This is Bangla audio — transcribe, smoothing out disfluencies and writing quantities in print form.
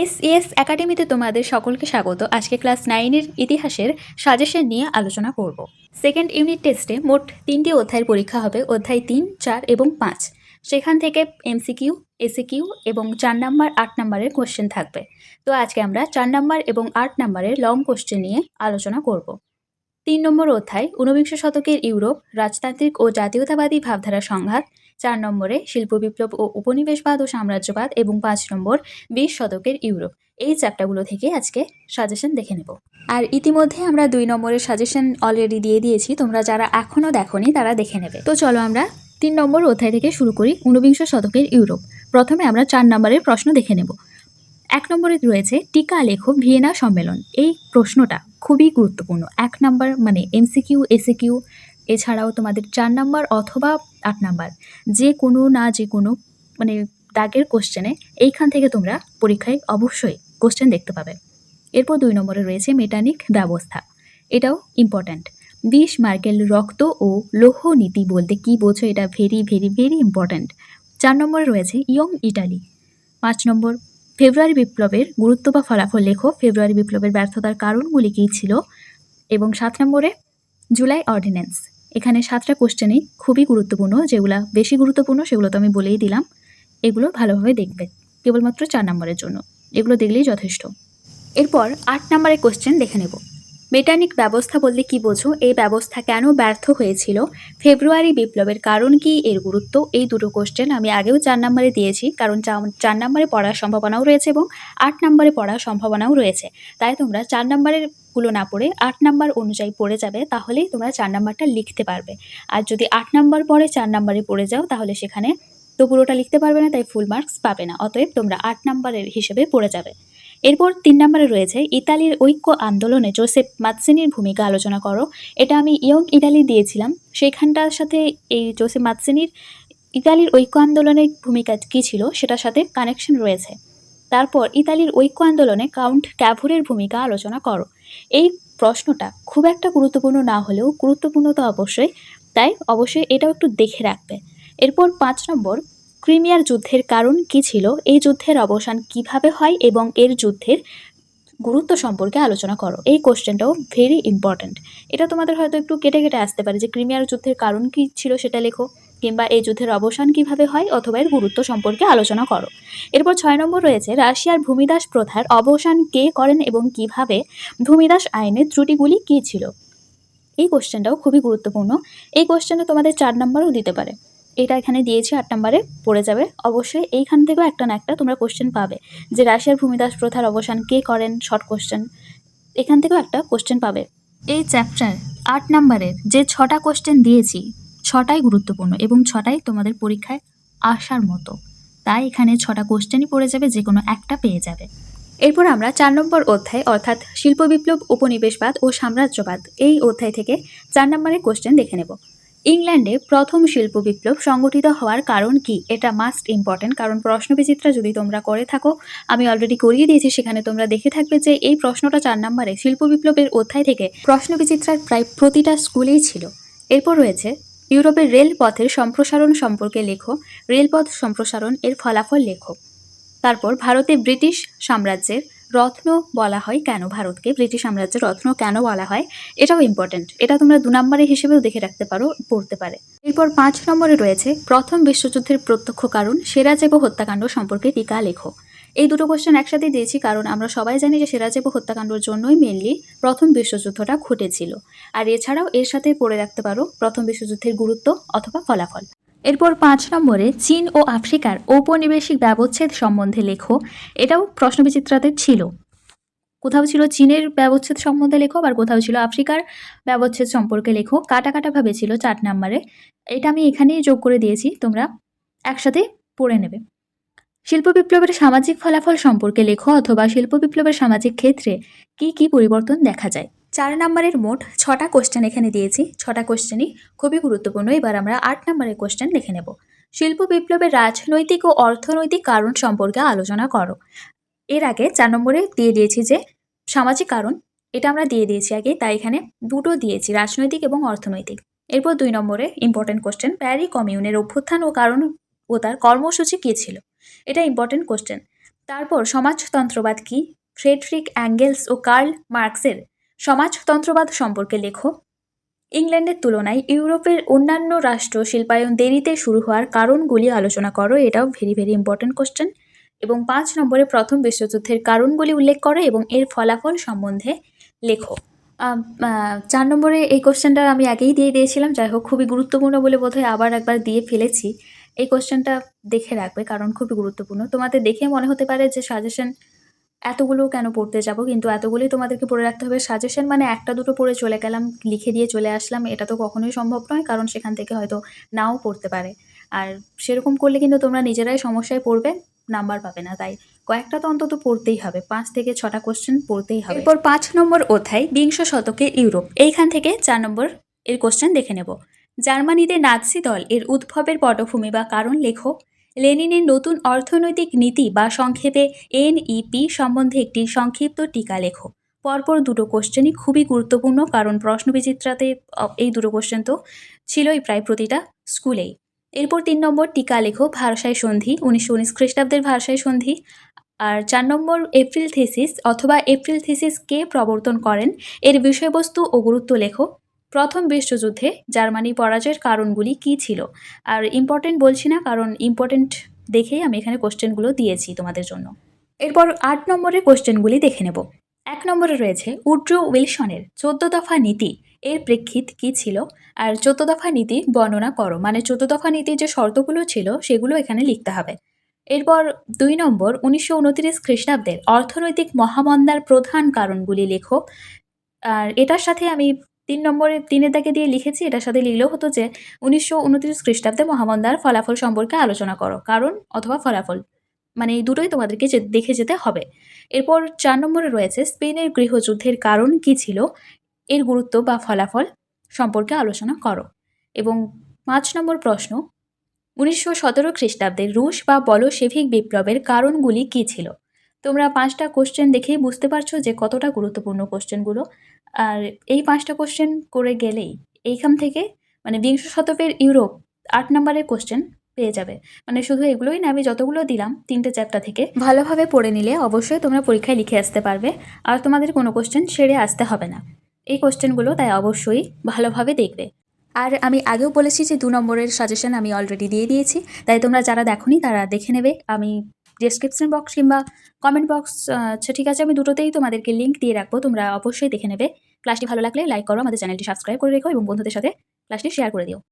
এস একাডেমিতে তোমাদের সকলকে স্বাগত। আজকে ক্লাস 9-এর ইতিহাসের সাজেশন নিয়ে আলোচনা করব। সেকেন্ড ইউনিট টেস্টে মোট 3টি অধ্যায়ের পরীক্ষা হবে, অধ্যায় 3, 4 এবং 5। সেখান থেকে এমসিকিউ, এসিকিউ এবং 4 নাম্বার 8 নাম্বারের কোশ্চেন থাকবে। তো আজকে আমরা 4 নাম্বার এবং 8 নাম্বারের লং কোশ্চেন নিয়ে আলোচনা করব। 3 নম্বর অধ্যায় ঊনবিংশ শতকের ইউরোপ, রাজতান্ত্রিক ও জাতীয়তাবাদী ভাবধারা সংঘাত। 4 নম্বরে শিল্প বিপ্লব ও উপনিবেশবাদ ও সাম্রাজ্যবাদ এবং 5 নম্বর 20 শতকের ইউরোপ। এই চ্যাপ্টারগুলো থেকে আজকে সাজেশন দেখে নেব। আর ইতিমধ্যে আমরা 2 নম্বরের সাজেশন অলরেডি দিয়ে দিয়েছি, তোমরা যারা এখনও দেখোনি তারা দেখে নেবে। তো চলো আমরা 3 নম্বর অধ্যায় থেকে শুরু করি, ঊনবিংশ শতকের ইউরোপ। প্রথমে আমরা 4 নম্বরের প্রশ্ন দেখে নেব। 1 নম্বরে রয়েছে টিকা লেখো ভিয়েনা সম্মেলন। এই প্রশ্নটা খুবই গুরুত্বপূর্ণ। 1 নাম্বার মানে এমসিকিউ, এসিকিউ, এছাড়াও তোমাদের 4 নাম্বার অথবা 8 নাম্বার যে কোনো মানে দাগের কোশ্চেনে এইখান থেকে তোমরা পরীক্ষায় অবশ্যই কোশ্চেন দেখতে পাবে। এরপর 2 নম্বরে রয়েছে মেটানিক ব্যবস্থা, এটাও ইম্পর্ট্যান্ট। 20 মার্কেল রক্ত ও লৌহ নীতি বলতে কি বোঝো, এটা ভেরি ভেরি ভেরি ইম্পর্ট্যান্ট। 4 নম্বরে রয়েছে ইয়ং ইটালি। 5 নম্বর ফেব্রুয়ারি বিপ্লবের গুরুত্ব বা ফলাফল লেখো। ফেব্রুয়ারি বিপ্লবের ব্যর্থতার কারণগুলি কী ছিল। এবং 7 নম্বরে জুলাই অর্ডিন্যান্স। এখানে 7টা কোশ্চেনই খুবই গুরুত্বপূর্ণ, যেগুলো বেশি গুরুত্বপূর্ণ সেগুলো তো আমি বলেই দিলাম। এগুলো ভালোভাবে দেখবে, কেবলমাত্র 4 নম্বরের জন্য, এগুলো দেখলেই যথেষ্ট। এরপর 8 নম্বরের কোশ্চেন দেখে নেব। মেটানিক ব্যবস্থা বলতে কি বোঝো, এই ব্যবস্থা কেন ব্যর্থ হয়েছিল, ফেব্রুয়ারি বিপ্লবের কারণ কি, এর গুরুত্ব। এই দুটো কোশ্চেন আমি আগেও 4 নম্বরে দিয়েছি, কারণ 4 নম্বরে পড়ার সম্ভাবনাও রয়েছে এবং 8 নম্বরে পড়ার সম্ভাবনাও রয়েছে। তাই তোমরা 4 নম্বরের গুলো না পড়ে 8 নাম্বার অনুযায়ী পড়ে যাবে, তাহলেই তোমরা 4 নাম্বারটা লিখতে পারবে। আর যদি 8 নাম্বার পরে 4 নাম্বারে পড়ে যাও তাহলে সেখানে তো পুরোটা লিখতে পারবে না, তাই ফুল মার্কস পাবে না। অতএব তোমরা 8 নাম্বারের হিসেবে পড়ে যাবে। এরপর 3 নম্বরে রয়েছে ইতালির ঐক্য আন্দোলনে জোসেফ মাৎসেনির ভূমিকা আলোচনা করো। এটা আমি ইয়ং ইটালি দিয়েছিলাম, সেইখানটার সাথে এই জোসেফ মাৎসেনির ইতালির ঐক্য আন্দোলনের ভূমিকা কী ছিল সেটার সাথে কানেকশন রয়েছে। তারপর ইতালির ঐক্য আন্দোলনে কাউন্ট ক্যাভুরের ভূমিকা আলোচনা করো। এই প্রশ্নটা খুব একটা গুরুত্বপূর্ণ না হলেও গুরুত্বপূর্ণ তো অবশ্যই, তাই অবশ্যই এটাও একটু দেখে রাখবে। এরপর 5 নম্বর ক্রিমিয়ার যুদ্ধের কারণ কী ছিল, এই যুদ্ধের অবসান কিভাবে হয় এবং এর যুদ্ধের গুরুত্ব সম্পর্কে আলোচনা করো। এই কোশ্চেনটাও ভেরি ইম্পর্ট্যান্ট। এটা তোমাদের হয়তো একটু কেটে কেটে আসতে পারে যে ক্রিমিয়ার যুদ্ধের কারণ কী ছিল সেটা লেখো, কিংবা এই যুদ্ধের অবসান কিভাবে হয়, অথবা এর গুরুত্ব সম্পর্কে আলোচনা করো। এরপর 6 নম্বর রয়েছে রাশিয়ার ভূমিদাস প্রথার অবসান কে করেন এবং কিভাবে, ভূমিদাস আইনের ত্রুটিগুলি কী ছিল। এই কোশ্চেনটাও খুবই গুরুত্বপূর্ণ। এই কোশ্চেনটা তোমাদের 4 নম্বরও দিতে পারে। এটা এখানে দিয়েছি 8 নম্বরে পড়ে যাবে। অবশ্যই এইখান থেকেও একটা না একটা তোমরা কোশ্চেন পাবে, যে রাশিয়ার ভূমিদাস প্রথার অবসান কে করেন, শর্ট কোশ্চেন, এখান থেকেও একটা কোশ্চেন পাবে। এই চ্যাপ্টার 8 নম্বরের যে 6টা কোশ্চেন দিয়েছি 6টাই গুরুত্বপূর্ণ এবং 6টাই তোমাদের পরীক্ষায় আসার মতো, তাই এখানে 6টা কোশ্চেনই পড়ে যাবে, যে কোনো একটা পেয়ে যাবে। এরপর আমরা 4 নম্বর অধ্যায় অর্থাৎ শিল্প বিপ্লব, উপনিবেশবাদ ও সাম্রাজ্যবাদ, এই অধ্যায় থেকে 4 নম্বরের কোশ্চেন দেখে নেব। ইংল্যান্ডে প্রথম শিল্প বিপ্লব সংগঠিত হওয়ার কারণ কি, এটা মাস্ট ইম্পর্টেন্ট, কারণ প্রশ্নবিচিত্রা যদি তোমরা করে থাকো, আমি অলরেডি করিয়ে দিয়েছি, সেখানে তোমরা দেখে থাকবে যে এই প্রশ্নটা 4 নম্বরে শিল্প বিপ্লবের অধ্যায় থেকে প্রশ্নবিচিত্রার প্রায় প্রতিটা স্কুলেই ছিল। এরপর রয়েছে ইউরোপের রেলপথের সম্প্রসারণ সম্পর্কে লেখো। রেলপথ সম্প্রসারণ এর ফলাফল লেখো। তারপর ভারতে ব্রিটিশ সাম্রাজ্যের রত্ন বলা হয় কেন, ভারতকে ব্রিটিশ সাম্রাজ্যের রত্ন কেন বলা হয়, এটাও ইম্পর্টেন্ট। এটা তোমরা 2 নম্বরের হিসেবেও দেখে রাখতে পারো, পড়তে পারে। এরপর 5 নম্বরে রয়েছে প্রথম বিশ্বযুদ্ধের প্রত্যক্ষ কারণ, সেরাজেভো হত্যাকাণ্ড সম্পর্কে টিকা লেখো। এই দুটো কোশ্চেন একসাথে দিয়েছি, কারণ আমরা সবাই জানি যে সেরাজেভো হত্যাকাণ্ডের জন্যই মেনলি প্রথম বিশ্বযুদ্ধটা ঘটেছিল। আর এছাড়াও এর সাথে পড়ে রাখতে পারো প্রথম বিশ্বযুদ্ধের গুরুত্ব অথবা ফলাফল। এরপর 5 নম্বরে চীন ও আফ্রিকার ঔপনিবেশিক ব্যবচ্ছেদ সম্বন্ধে লেখো। এটাও প্রশ্নবিচিত্রাতে ছিল, কোথাও ছিল চীনের ব্যবচ্ছেদ সম্বন্ধে লেখো, আবার কোথাও ছিল আফ্রিকার ব্যবচ্ছেদ সম্পর্কে লেখো। কাটা কাটা ভাবে ছিল 4 নম্বরে, এটা আমি এখানেই যোগ করে দিয়েছি, তোমরা একসাথে পড়ে নেবে। শিল্প বিপ্লবের সামাজিক ফলাফল সম্পর্কে লেখো, অথবা শিল্প বিপ্লবের সামাজিক ক্ষেত্রে কি কি পরিবর্তন দেখা যায়। 4 নম্বরের মোট 6টা কোশ্চেন এখানে দিয়েছি, 6টা কোশ্চেনই খুবই গুরুত্বপূর্ণ। এবার আমরা 8 নম্বরের কোশ্চেন দেখে নেব। শিল্প বিপ্লবের রাজনৈতিক ও অর্থনৈতিক কারণ সম্পর্কে আলোচনা করো। এর আগে 4 নম্বরে দিয়ে দিয়েছি যে সামাজিক কারণ, এটা আমরা দিয়ে দিয়েছি আগে, তাই এখানে দুটো দিয়েছি, রাজনৈতিক এবং অর্থনৈতিক। এরপর 2 নম্বরে ইম্পর্টেন্ট কোশ্চেন, প্যারি কমিউনের অভ্যুত্থান ও কারণ ও তার কর্মসূচি কী ছিল, এটা ইম্পর্টেন্ট কোশ্চেন। তারপর সমাজতন্ত্রবাদ কি, ফ্রেডরিক অ্যাঙ্গেলস ও কার্ল মার্কসের সমাজতন্ত্রবাদ সম্পর্কে লেখো। ইংল্যান্ডের তুলনায় ইউরোপের অন্যান্য রাষ্ট্র শিল্পায়ন দেরিতে শুরু হওয়ার কারণগুলি আলোচনা করো। এটাও ভেরি ভেরি ইম্পর্টেন্ট কোশ্চেন। এবং 5 নম্বরে প্রথম বিশ্বযুদ্ধের কারণগুলি উল্লেখ করো এবং এর ফলাফল সম্বন্ধে লেখো। 4 নম্বরে এই কোশ্চেনটা আমি আগেই দিয়ে দিয়েছিলাম, যাই হোক খুবই গুরুত্বপূর্ণ বলে বোধহয় আবার একবার দিয়ে ফেলেছি। এই কোশ্চেনটা দেখে রাখবে কারণ খুবই গুরুত্বপূর্ণ। তোমাদের দেখে মনে হতে পারে যে সাজেশন এতগুলো কেন পড়তে যাব, কিন্তু এতগুলোই তোমাদেরকে পড়ে রাখতে হবে। সাজেশন মানে একটা দুটো পড়ে চলে গেলাম, লিখে দিয়ে চলে আসলাম, এটা তো কখনোই সম্ভব নয়, কারণ সেখান থেকে হয়তো নাও পড়তে পারে। আর সেরকম করলে কিন্তু তোমরা নিজেরাই সমস্যায় পড়বে, নাম্বার পাবে না। তাই কয়েকটা তো অন্তত পড়তেই হবে, 5 থেকে 6টা কোশ্চেন পড়তেই হবে। এরপর 5 নম্বর অধ্যায় বিংশ শতকে ইউরোপ। এইখান থেকে 4 নম্বর এর কোশ্চেন দেখে নেব। জার্মানিতে নাৎসি দল এর উদ্ভবের পটভূমি বা কারণ লেখো। লেনিনের নতুন অর্থনৈতিক নীতি বা সংক্ষেপে এনইপি সম্বন্ধে একটি সংক্ষিপ্ত টিকা লেখো। পরপর দুটো কোশ্চেনই খুবই গুরুত্বপূর্ণ, কারণ প্রশ্নবিচিত্রাতে এই দুটো কোশ্চেন তো ছিলই প্রায় প্রতিটা স্কুলেই। এরপর 3 নম্বর টিকা লেখো ভারসাই সন্ধি, 1919 খ্রিস্টাব্দের ভারসাই সন্ধি। আর 4 নম্বর এপ্রিল থিসিস অথবা এপ্রিল থিসিস কে প্রবর্তন করেন, এর বিষয়বস্তু ও গুরুত্ব লেখো। প্রথম বিশ্বযুদ্ধে জার্মানি পরাজয়ের কারণগুলি কী ছিল। আর ইম্পর্টেন্ট বলছি না, কারণ ইম্পর্টেন্ট দেখেই আমি এখানে কোশ্চেনগুলো দিয়েছি তোমাদের জন্য। এরপর 8 নম্বরের কোশ্চেনগুলি দেখে নেব। 1 নম্বরে রয়েছে উড্রো উইলসনের 14 দফা নীতি এর প্রেক্ষিত কী ছিল। আর 14 দফা নীতি বর্ণনা করো, মানে 14 দফা নীতির যে শর্তগুলো ছিল সেগুলো এখানে লিখতে হবে। এরপর 2 নম্বর 1929 খ্রিস্টাব্দের অর্থনৈতিক মহামন্দার প্রধান কারণগুলি লেখো। আর এটার সাথে আমি 3 নম্বরে 3-এর দাগে দিয়ে লিখেছি, এটার সাথে লিখলেও হতো যে 1929 খ্রিস্টাব্দে মহামন্দার ফলাফল সম্পর্কে আলোচনা করো, কারণ অথবা ফলাফল, মানে এই দুটোই তোমাদেরকে দেখে যেতে হবে। এরপর 4 নম্বরে রয়েছে স্পেনের গৃহযুদ্ধের কারণ কী ছিল, এর গুরুত্ব বা ফলাফল সম্পর্কে আলোচনা করো। এবং 5 নম্বর প্রশ্ন, 1917 খ্রিস্টাব্দে রুশ বা বলশেভিক বিপ্লবের কারণগুলি কী ছিল। তোমরা 5টা কোশ্চেন দেখেই বুঝতে পারছো যে কতটা গুরুত্বপূর্ণ কোশ্চেনগুলো। আর এই 5টা কোশ্চেন করে গেলেই এইখান থেকে মানে বিংশ শতকের ইউরোপ 8 নম্বরের কোশ্চেন পেয়ে যাবে। মানে শুধু এগুলোই না, আমি যতগুলো দিলাম 3টে চ্যাপ্টার থেকে ভালোভাবে পড়ে নিলে অবশ্যই তোমরা পরীক্ষায় লিখে আসতে পারবে, আর তোমাদের কোনো কোশ্চেন ছেড়ে আসতে হবে না এই কোশ্চেনগুলো, তাই অবশ্যই ভালোভাবে দেখবে। আর আমি আগেও বলেছি যে 2 নম্বরের সাজেশন আমি অলরেডি দিয়ে দিয়েছি, তাই তোমরা যারা দেখোনি তারা দেখে নেবে। আমি ডেসক্রিপশন বক্স কিংবা কমেন্ট বক্স, আচ্ছা ঠিক আছে, আমি দুটোতেই তোমাদেরকে লিঙ্ক দিয়ে রাখবো, তোমরা অবশ্যই দেখে নেবে। ক্লাসটি ভালো লাগলে লাইক করো, আমাদের চ্যানেলটি সাবস্ক্রাইব করে রেখো এবং বন্ধুদের সাথে ক্লাসটি শেয়ার করে দিও।